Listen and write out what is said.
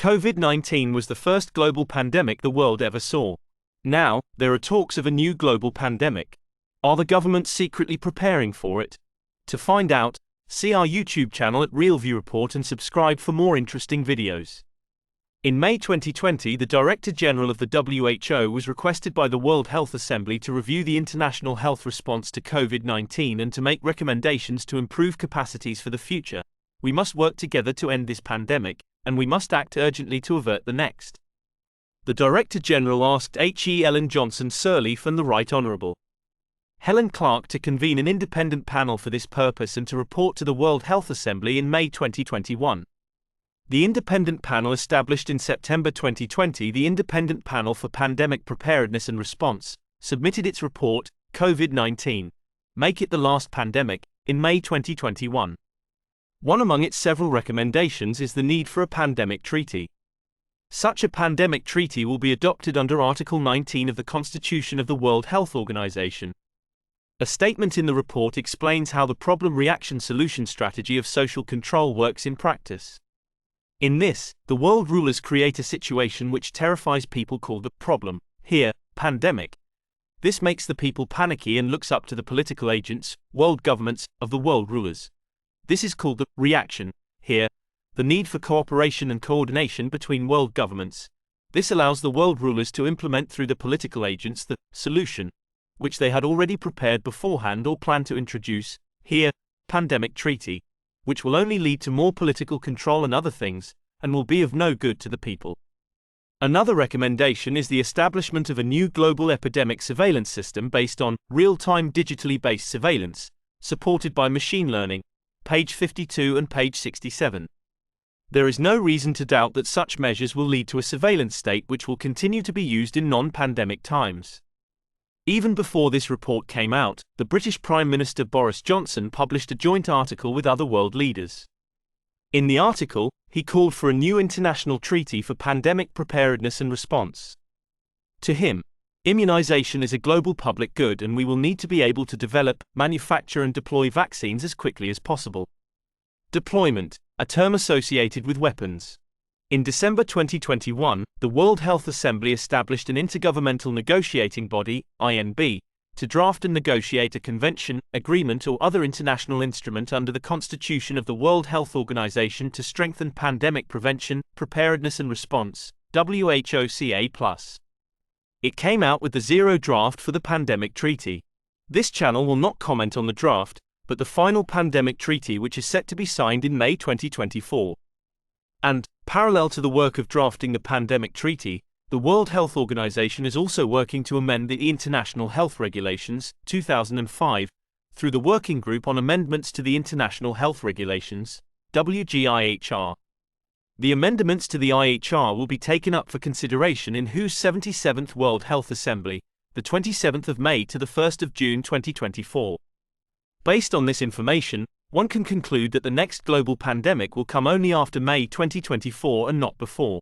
COVID-19 was the first global pandemic the world ever saw. Now, there are talks of a new global pandemic. Are the governments secretly preparing for it? To find out, see our YouTube channel at RealView Report and subscribe for more interesting videos. In May 2020, the Director General of the WHO was requested by the World Health Assembly to review the international health response to COVID-19 and to make recommendations to improve capacities for the future. We must work together to end this pandemic, and we must act urgently to avert the next. The Director General asked Ellen Johnson Sirleaf and the Right Honourable Helen Clark to convene an independent panel for this purpose and to report to the World Health Assembly in May 2021. The independent panel established in September 2020, the Independent Panel for Pandemic Preparedness and Response, submitted its report, COVID-19, Make It the Last Pandemic, in May 2021. One among its several recommendations is the need for a pandemic treaty. Such a pandemic treaty will be adopted under Article 19 of the Constitution of the World Health Organization. A statement in the report explains how the problem reaction solution strategy of social control works in practice. In this, the world rulers create a situation which terrifies people called the problem, here, pandemic. This makes the people panicky and looks up to the political agents, world governments, of the world rulers. This is called the reaction, here, the need for cooperation and coordination between world governments. This allows the world rulers to implement through the political agents the solution, which they had already prepared beforehand or planned to introduce, here, pandemic treaty, which will only lead to more political control and other things, and will be of no good to the people. Another recommendation is the establishment of a new global epidemic surveillance system based on real-time digitally based surveillance, supported by machine learning, page 52 and page 67. There is no reason to doubt that such measures will lead to a surveillance state which will continue to be used in non-pandemic times. Even before this report came out, the British Prime Minister Boris Johnson published a joint article with other world leaders. In the article, he called for a new international treaty for pandemic preparedness and response. To him, immunization is a global public good and we will need to be able to develop, manufacture and deploy vaccines as quickly as possible. Deployment, a term associated with weapons. In December 2021, the World Health Assembly established an intergovernmental negotiating body, INB, to draft and negotiate a convention, agreement or other international instrument under the Constitution of the World Health Organization to strengthen pandemic prevention, preparedness and response, WHOCA+. It came out with the zero draft for the pandemic treaty. This channel will not comment on the draft, but the final pandemic treaty which is set to be signed in May 2024. And, parallel to the work of drafting the pandemic treaty, the World Health Organization is also working to amend the International Health Regulations, 2005, through the Working Group on Amendments to the International Health Regulations, WGIHR. The amendments to the IHR will be taken up for consideration in WHO's 77th World Health Assembly, the 27th of May to the 1st of June 2024. Based on this information, one can conclude that the next global pandemic will come only after May 2024 and not before.